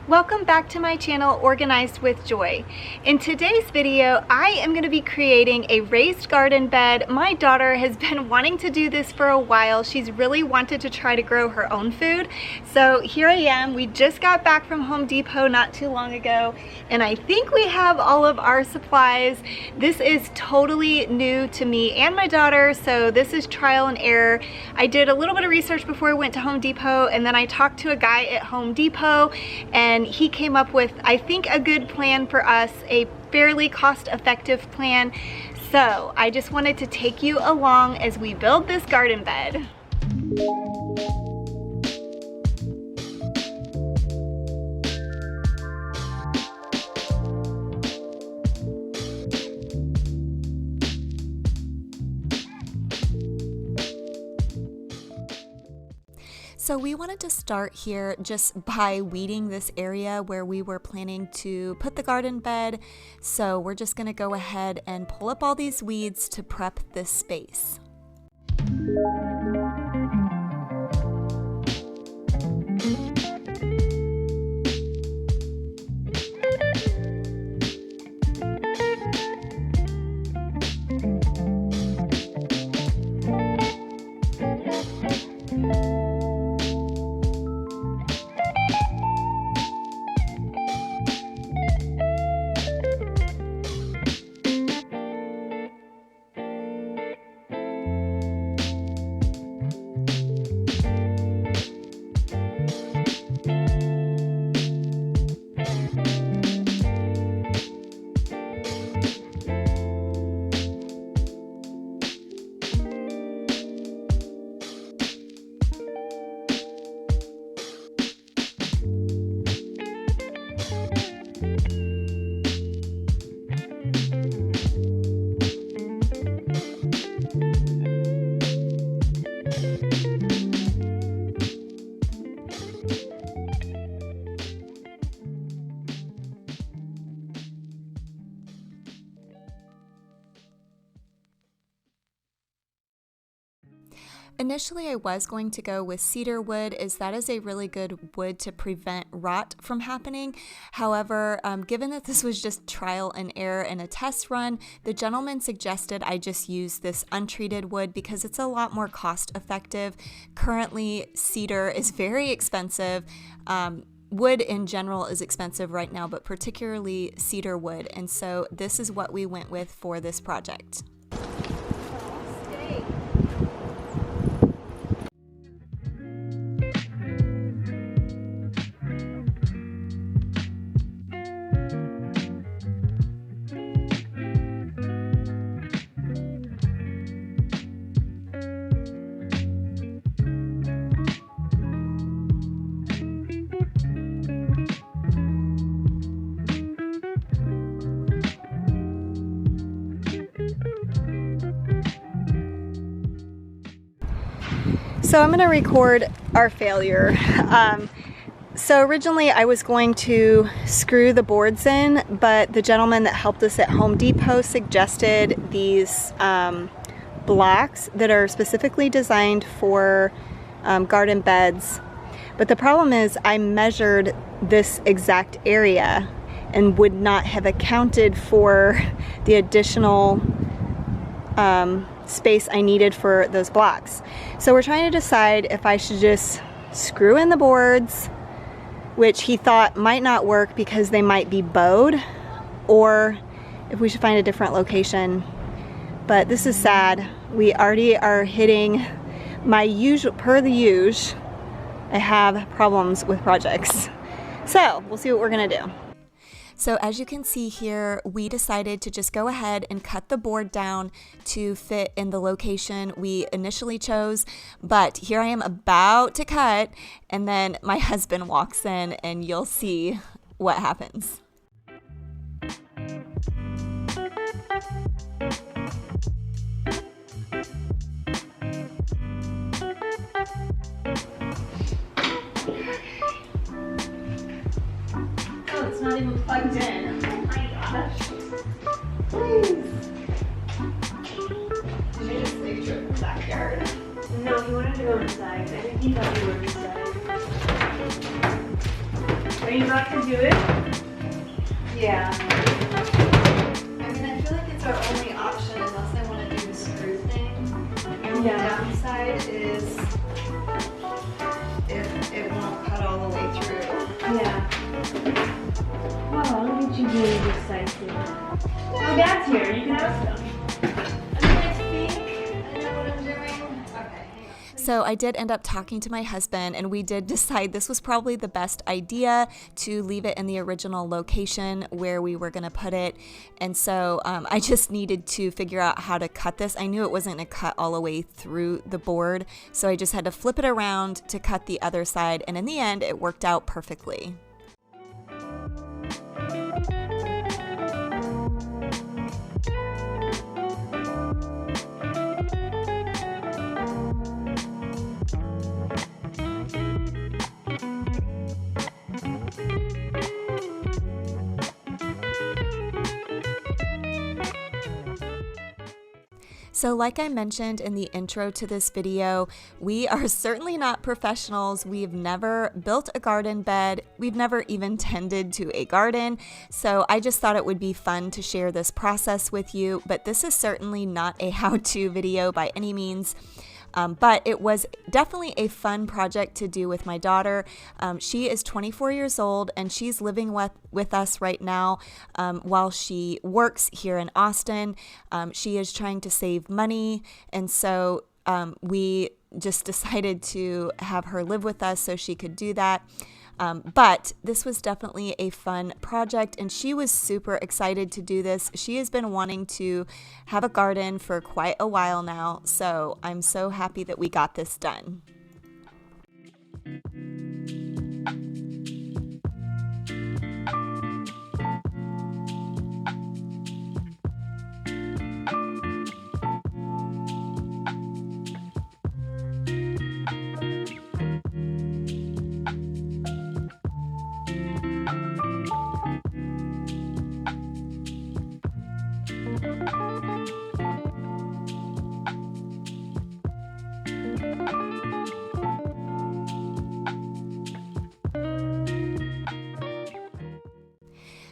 Welcome back to my channel, Organized with Joy. In today's video, I am going to be creating a raised garden bed. My daughter has been wanting to do this for a while. She's really wanted to try to grow her own food. So here I am. We just got back from Home Depot not too long ago, and I think we have all of our supplies. This is totally new to me and my daughter, so this is trial and error. I did a little bit of research before I went to Home Depot, and then I talked to a guy at Home Depot, and he came up with, I think, a good plan for us, a fairly cost-effective plan. So I just wanted to take you along as we build this garden bed. So we wanted to start here just by weeding this area where we were planning to put the garden bed. So we're just going to go ahead and pull up all these weeds to prep this space. Initially, I was going to go with cedar wood, as that is a really good wood to prevent rot from happening. However, given that this was just trial and error and a test run, the gentleman suggested I just use this untreated wood because it's a lot more cost effective. Currently, cedar is very expensive. Wood in general is expensive right now, but particularly cedar wood. And so this is what we went with for this project. So I'm going to record our failure. So originally I was going to screw the boards in, but the gentleman that helped us at Home Depot suggested these blocks that are specifically designed for garden beds. But the problem is I measured this exact area and would not have accounted for the additional space I needed for those blocks. So we're trying to decide if I should just screw in the boards, which he thought might not work because they might be bowed, or if we should find a different location. But this is sad. We already are hitting my usual, per the usual, I have problems with projects. So we'll see what we're gonna do. So as you can see here, we decided to just go ahead and cut the board down to fit in the location we initially chose. But here I am about to cut, and then my husband walks in and you'll see what happens. It's not even plugged in. Oh my gosh. Please. Did you just make sure it's backyard? No, he wanted to go inside. I think he thought we were inside. But you brought the do it? Yeah. I mean, I feel like it's our only option unless I want to do the screw thing. And the downside is if it won't cut all the way through. Yeah. Oh, look at you being decisive. Oh, Dad's here. You can ask him. I think I know what I'm doing. Okay, hang on. So I did end up talking to my husband, and we did decide this was probably the best idea to leave it in the original location where we were going to put it. And so I just needed to figure out how to cut this. I knew it wasn't going to cut all the way through the board, so I just had to flip it around to cut the other side, and in the end it worked out perfectly. So like I mentioned in the intro to this video, we are certainly not professionals. We've never built a garden bed. We've never even tended to a garden. So I just thought it would be fun to share this process with you, but this is certainly not a how-to video by any means. But it was definitely a fun project to do with my daughter. She is 24 years old and she's living with us right now while she works here in Austin. She is trying to save money, and so we just decided to have her live with us so she could do that. But this was definitely a fun project, and she was super excited to do this. She has been wanting to have a garden for quite a while now, so I'm so happy that we got this done.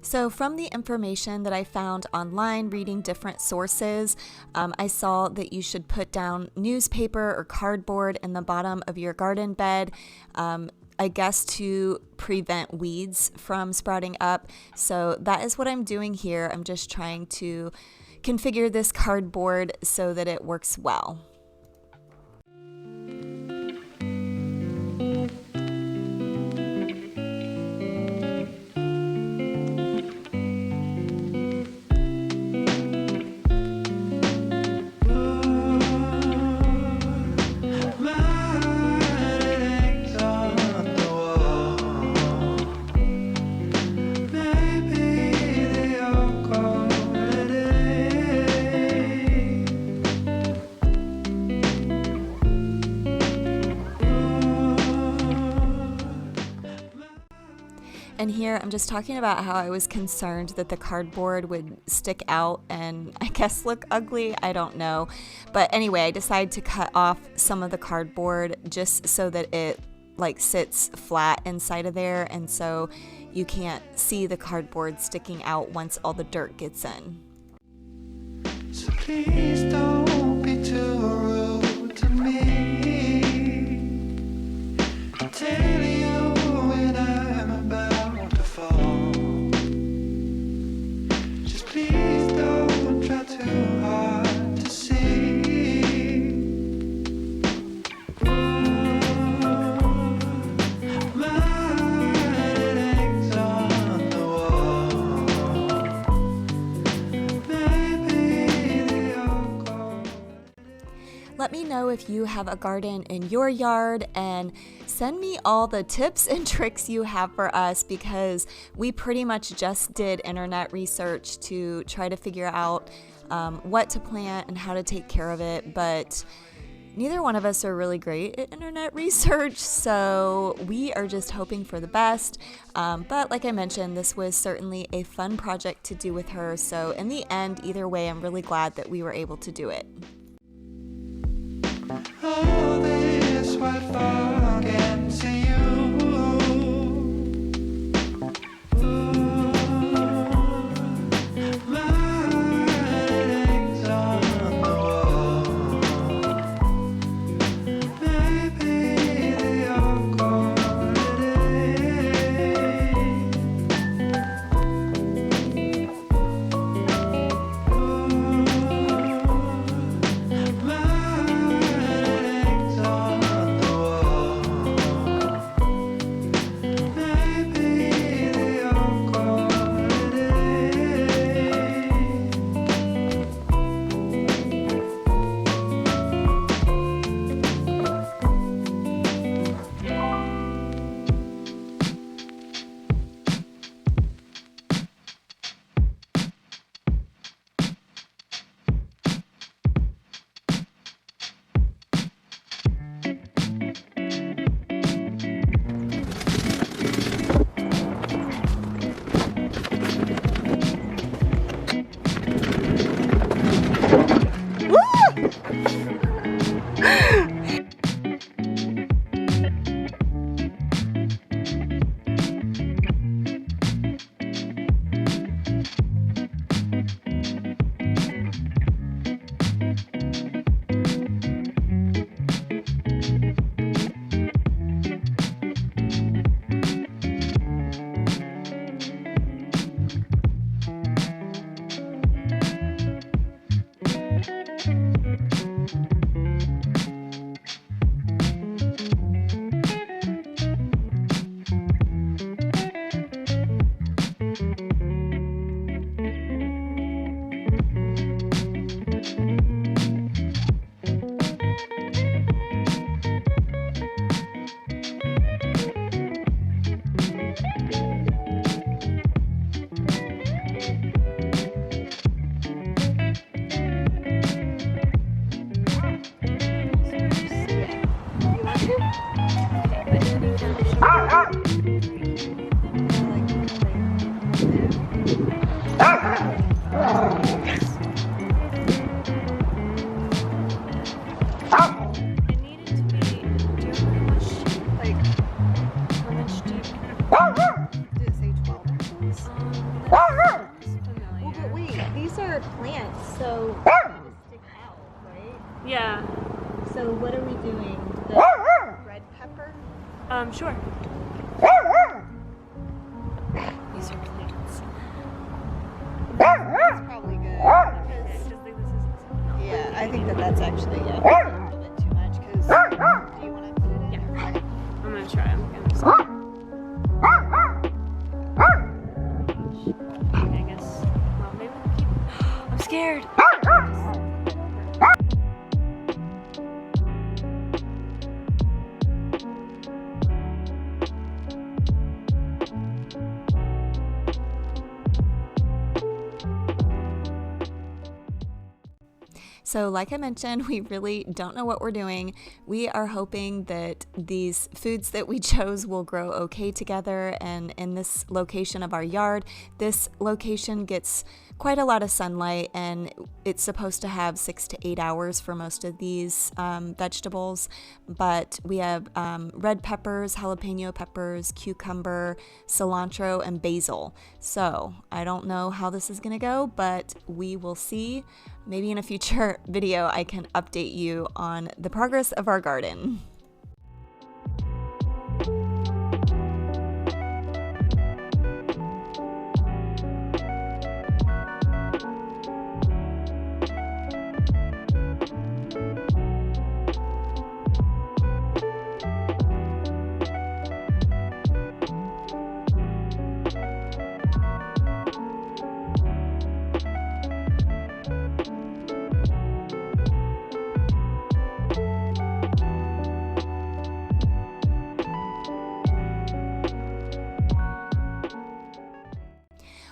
So from the information that I found online, reading different sources, I saw that you should put down newspaper or cardboard in the bottom of your garden bed, I guess to prevent weeds from sprouting up. So that is what I'm doing here. I'm just trying to configure this cardboard so that it works well. And here I'm just talking about how I was concerned that the cardboard would stick out and I guess look ugly. I don't know. But anyway, I decided to cut off some of the cardboard just so that it like sits flat inside of there, and so you can't see the cardboard sticking out once all the dirt gets in. So please don't be too rude to me. I'll tell you when I'm about to fall. Just please don't try too hard to see. Let me know if you have a garden in your yard and send me all the tips and tricks you have for us, because we pretty much just did internet research to try to figure out what to plant and how to take care of it, but neither one of us are really great at internet research, so we are just hoping for the best. But like I mentioned, this was certainly a fun project to do with her, so in the end, either way, I'm really glad that we were able to do it. All this while talking to you. plants, so they kind of stick out, right? Yeah. So what are we doing? The red pepper? Sure. These are plants. That's probably good. Okay, just think this is. Yeah, I think that's actually a little bit too much. Because do you want to put it in? Yeah. Okay. I'm gonna try. I'm gonna see. Okay, I guess. Well, maybe we'll keep. I'm scared. So like I mentioned, we really don't know what we're doing. We are hoping that these foods that we chose will grow okay together, and in this location of our yard, this location gets quite a lot of sunlight, and it's supposed to have 6 to 8 hours for most of these vegetables. But we have red peppers, jalapeno peppers, cucumber, cilantro, and basil. So I don't know how this is gonna go, but we will see. Maybe in a future video I can update you on the progress of our garden.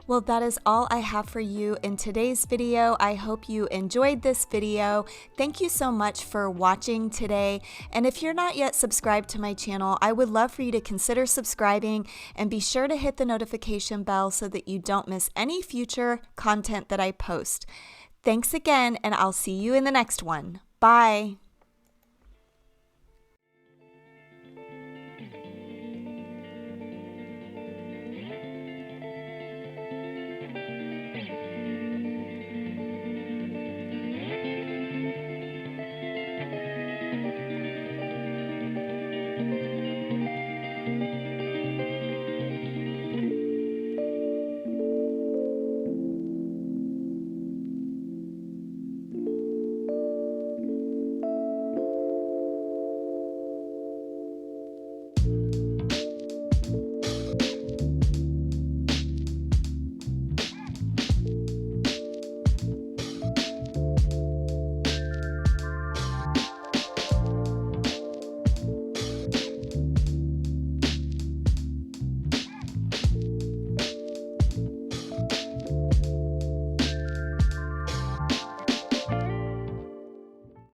Well, that is all I have for you in today's video. I hope you enjoyed this video. Thank you so much for watching today. And if you're not yet subscribed to my channel, I would love for you to consider subscribing and be sure to hit the notification bell so that you don't miss any future content that I post. Thanks again, and I'll see you in the next one. Bye.